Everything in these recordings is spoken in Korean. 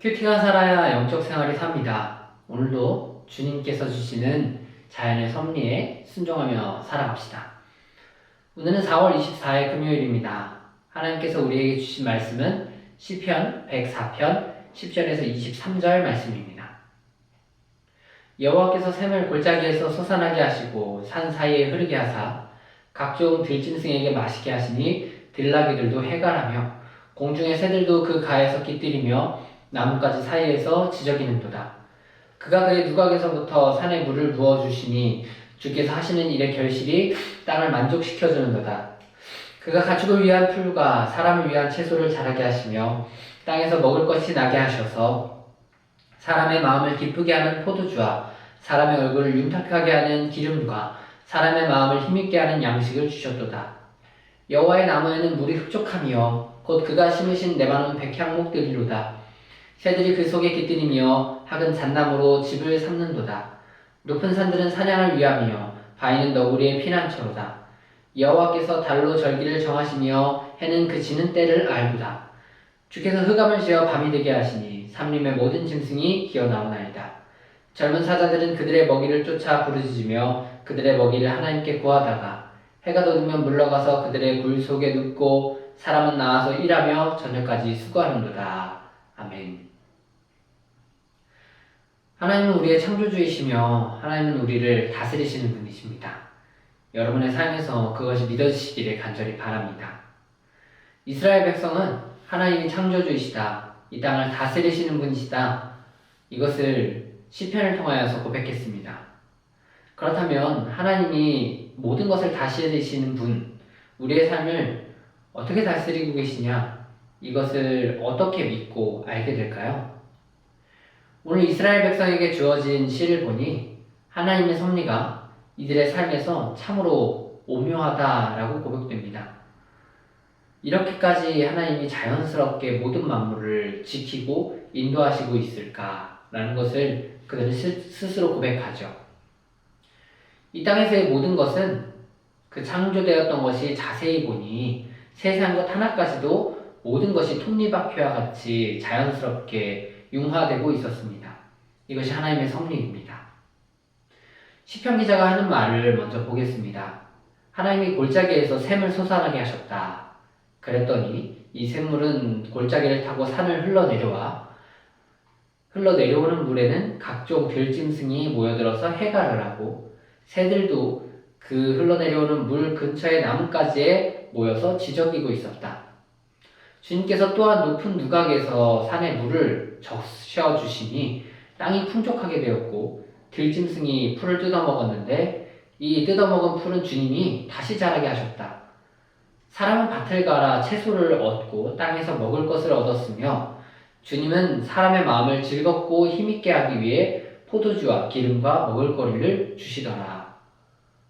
큐티가 살아야 영적 생활이 삽니다. 오늘도 주님께서 주시는 자연의 섭리에 순종하며 살아갑시다. 오늘은 4월 24일 금요일입니다. 하나님께서 우리에게 주신 말씀은 시편 104편 10절에서 23절 말씀입니다. 여호와께서 샘을 골짜기에서 솟아나게 하시고 산 사이에 흐르게 하사 각종 들짐승에게 마시게 하시니 들나귀들도 해갈하며 공중의 새들도 그 가에서 깃들이며 나뭇가지 사이에서 지저귀는도다. 그가 그의 누각에서부터 산에 물을 부어주시니 주께서 하시는 일의 결실이 땅을 만족시켜주는도다. 그가 가축을 위한 풀과 사람을 위한 채소를 자라게 하시며 땅에서 먹을 것이 나게 하셔서 사람의 마음을 기쁘게 하는 포도주와 사람의 얼굴을 윤탁하게 하는 기름과 사람의 마음을 힘있게 하는 양식을 주셨도다. 여호와의 나무에는 물이 흡족하며 곧 그가 심으신 레바논 백향목들이로다. 새들이 그 속에 깃들이며 학은 잣나무로 집을 삼는도다. 높은 산들은 사냥을 위하며 바위는 너구리의 피난처로다. 여호와께서 달로 절기를 정하시며 해는 그 지는 때를 알도다. 주께서 흑암을 지어 밤이 되게 하시니 삼림의 모든 짐승이 기어나오나이다. 젊은 사자들은 그들의 먹이를 쫓아 부르짖으며 그들의 먹이를 하나님께 구하다가 해가 돋으면 물러가서 그들의 굴 속에 눕고 사람은 나와서 일하며 저녁까지 수고하는도다. 아멘. 하나님은 우리의 창조주이시며 하나님은 우리를 다스리시는 분이십니다. 여러분의 삶에서 그것이 믿어지시기를 간절히 바랍니다. 이스라엘 백성은 하나님이 창조주이시다, 이 땅을 다스리시는 분이시다, 이것을 시편을 통하여서 고백했습니다. 그렇다면 하나님이 모든 것을 다스리시는 분, 우리의 삶을 어떻게 다스리고 계시냐, 이것을 어떻게 믿고 알게 될까요? 오늘 이스라엘 백성에게 주어진 시를 보니 하나님의 섭리가 이들의 삶에서 참으로 오묘하다라고 고백됩니다. 이렇게까지 하나님이 자연스럽게 모든 만물을 지키고 인도하시고 있을까라는 것을 그들은 스스로 고백하죠. 이 땅에서의 모든 것은 그 창조되었던 것이 자세히 보니 세세한 것 하나까지도 모든 것이 톱니바퀴와 같이 자연스럽게 융화되고 있었습니다. 이것이 하나님의 섭리입니다. 시편 기자가 하는 말을 먼저 보겠습니다. 하나님이 골짜기에서 샘을 솟아나게 하셨다. 그랬더니 이 샘물은 골짜기를 타고 산을 흘러내려오는 물에는 각종 들짐승이 모여들어서 해갈을 하고 새들도 그 흘러내려오는 물 근처의 나뭇가지에 모여서 지저귀고 있었다. 주님께서 또한 높은 누각에서 산에 물을 적셔주시니 땅이 풍족하게 되었고 들짐승이 풀을 뜯어먹었는데 이 뜯어먹은 풀은 주님이 다시 자라게 하셨다. 사람은 밭을 갈아 채소를 얻고 땅에서 먹을 것을 얻었으며 주님은 사람의 마음을 즐겁고 힘있게 하기 위해 포도주와 기름과 먹을거리를 주시더라.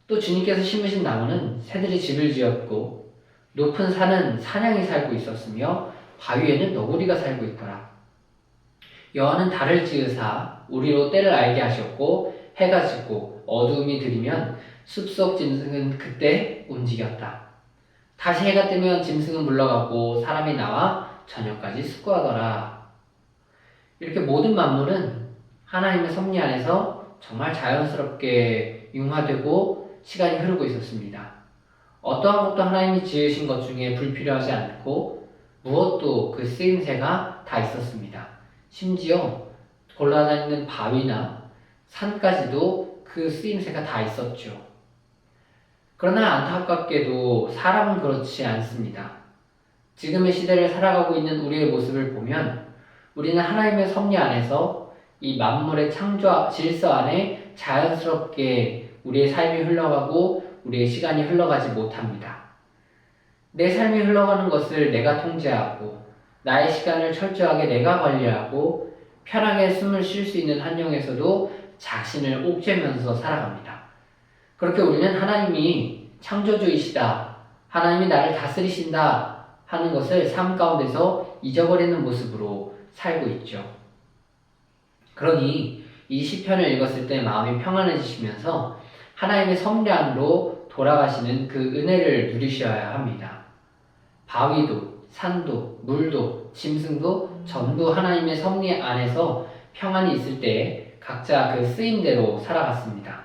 또 주님께서 심으신 나무는 새들이 집을 지었고 높은 산은 사냥이 살고 있었으며 바위에는 너구리가 살고 있더라. 여호와는 달을 지으사 우리로 때를 알게 하셨고 해가 지고 어두움이 들이면 숲속 짐승은 그때 움직였다. 다시 해가 뜨면 짐승은 물러가고 사람이 나와 저녁까지 숙고하더라. 이렇게 모든 만물은 하나님의 섭리 안에서 정말 자연스럽게 융화되고 시간이 흐르고 있었습니다. 어떠한 것도 하나님이 지으신 것 중에 불필요하지 않고 무엇도 그 쓰임새가 다 있었습니다. 심지어 골라다니는 바위나 산까지도 그 쓰임새가 다 있었죠. 그러나 안타깝게도 사람은 그렇지 않습니다. 지금의 시대를 살아가고 있는 우리의 모습을 보면 우리는 하나님의 섭리 안에서 이 만물의 창조 질서 안에 자연스럽게 우리의 삶이 흘러가고 우리의 시간이 흘러가지 못합니다. 내 삶이 흘러가는 것을 내가 통제하고 나의 시간을 철저하게 내가 관리하고 편하게 숨을 쉴 수 있는 환경에서도 자신을 옥죄면서 살아갑니다. 그렇게 우리는 하나님이 창조주이시다, 하나님이 나를 다스리신다 하는 것을 삶 가운데서 잊어버리는 모습으로 살고 있죠. 그러니 이 시편을 읽었을 때 마음이 평안해지시면서 하나님의 섭리 안으로 돌아가시는 그 은혜를 누리셔야 합니다. 바위도 산도 물도 짐승도 전부 하나님의 섭리 안에서 평안이 있을 때 각자 그 쓰임대로 살아갔습니다.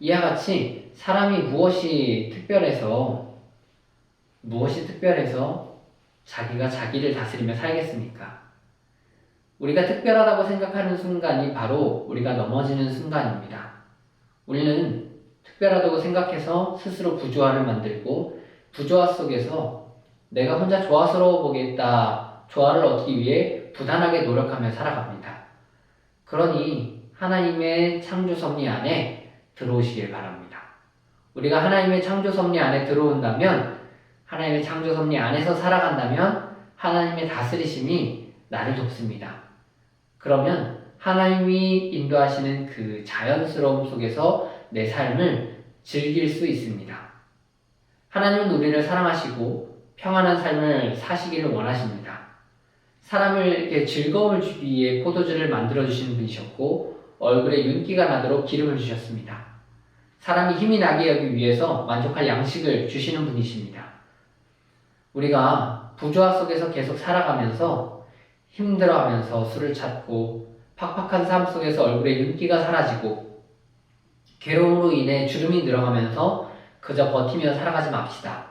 이와 같이 사람이 무엇이 특별해서 자기가 자기를 다스리며 살겠습니까? 우리가 특별하다고 생각하는 순간이 바로 우리가 넘어지는 순간입니다. 우리는 특별하다고 생각해서 스스로 부조화를 만들고 부조화 속에서 내가 혼자 조화스러워 보겠다, 조화를 얻기 위해 부단하게 노력하며 살아갑니다. 그러니 하나님의 창조 섭리 안에 들어오시길 바랍니다. 우리가 하나님의 창조 섭리 안에 들어온다면, 하나님의 창조 섭리 안에서 살아간다면 하나님의 다스리심이 나를 돕습니다. 그러면 하나님이 인도하시는 그 자연스러움 속에서 내 삶을 즐길 수 있습니다. 하나님은 우리를 사랑하시고 평안한 삶을 사시기를 원하십니다. 사람에게 즐거움을 주기 위해 포도주를 만들어주시는 분이셨고 얼굴에 윤기가 나도록 기름을 주셨습니다. 사람이 힘이 나게 하기 위해서 만족할 양식을 주시는 분이십니다. 우리가 부조화 속에서 계속 살아가면서 힘들어하면서 술을 찾고 팍팍한 삶 속에서 얼굴에 윤기가 사라지고 괴로움으로 인해 주름이 늘어가면서 그저 버티며 살아가지 맙시다.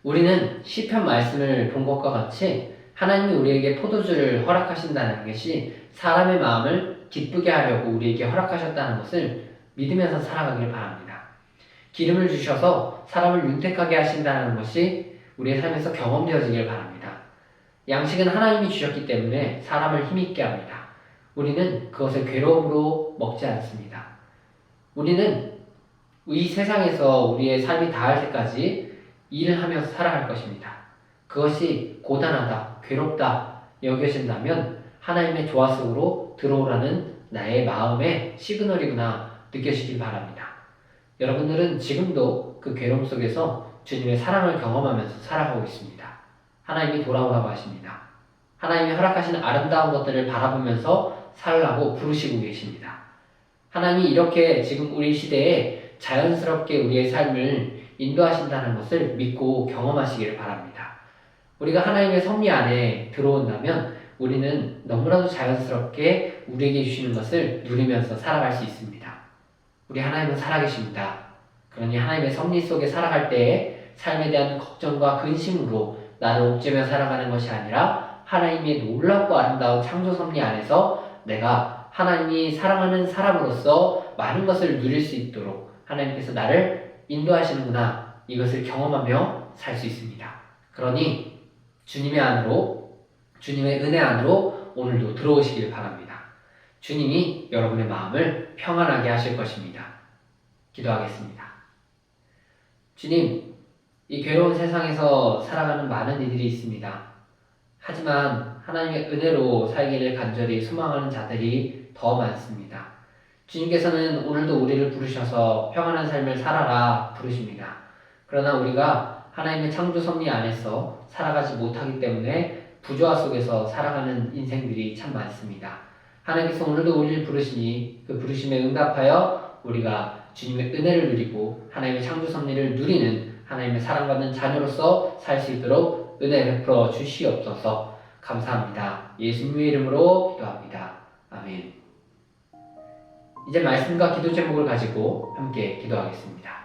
우리는 시편 말씀을 본 것과 같이 하나님이 우리에게 포도주를 허락하신다는 것이 사람의 마음을 기쁘게 하려고 우리에게 허락하셨다는 것을 믿으면서 살아가길 바랍니다. 기름을 주셔서 사람을 윤택하게 하신다는 것이 우리의 삶에서 경험되어지길 바랍니다. 양식은 하나님이 주셨기 때문에 사람을 힘있게 합니다. 우리는 그것을 괴로움으로 먹지 않습니다. 우리는 이 세상에서 우리의 삶이 다할 때까지 일을 하면서 살아갈 것입니다. 그것이 고단하다, 괴롭다 여겨진다면 하나님의 조화 속으로 들어오라는 나의 마음의 시그널이구나 느껴지길 바랍니다. 여러분들은 지금도 그 괴로움 속에서 주님의 사랑을 경험하면서 살아가고 있습니다. 하나님이 돌아오라고 하십니다. 하나님이 허락하신 아름다운 것들을 바라보면서 살라고 부르시고 계십니다. 하나님이 이렇게 지금 우리 시대에 자연스럽게 우리의 삶을 인도하신다는 것을 믿고 경험하시기를 바랍니다. 우리가 하나님의 섭리 안에 들어온다면 우리는 너무나도 자연스럽게 우리에게 주시는 것을 누리면서 살아갈 수 있습니다. 우리 하나님은 살아계십니다. 그러니 하나님의 섭리 속에 살아갈 때에 삶에 대한 걱정과 근심으로 나를 옥죄며 살아가는 것이 아니라 하나님의 놀랍고 아름다운 창조 섭리 안에서 내가 하나님이 사랑하는 사람으로서 많은 것을 누릴 수 있도록 하나님께서 나를 인도하시는구나 이것을 경험하며 살 수 있습니다. 그러니 주님의 은혜 안으로 오늘도 들어오시길 바랍니다. 주님이 여러분의 마음을 평안하게 하실 것입니다. 기도하겠습니다. 주님, 이 괴로운 세상에서 살아가는 많은 이들이 있습니다. 하지만 하나님의 은혜로 살기를 간절히 소망하는 자들이 더 많습니다. 주님께서는 오늘도 우리를 부르셔서 평안한 삶을 살아라 부르십니다. 그러나 우리가 하나님의 창조 섭리 안에서 살아가지 못하기 때문에 부조화 속에서 살아가는 인생들이 참 많습니다. 하나님께서 오늘도 우리를 부르시니 그 부르심에 응답하여 우리가 주님의 은혜를 누리고 하나님의 창조 섭리를 누리는 하나님의 사랑받는 자녀로서 살 수 있도록 은혜 베풀어 주시옵소서. 감사합니다. 예수님의 이름으로 기도합니다. 아멘. 이제 말씀과 기도 제목을 가지고 함께 기도하겠습니다.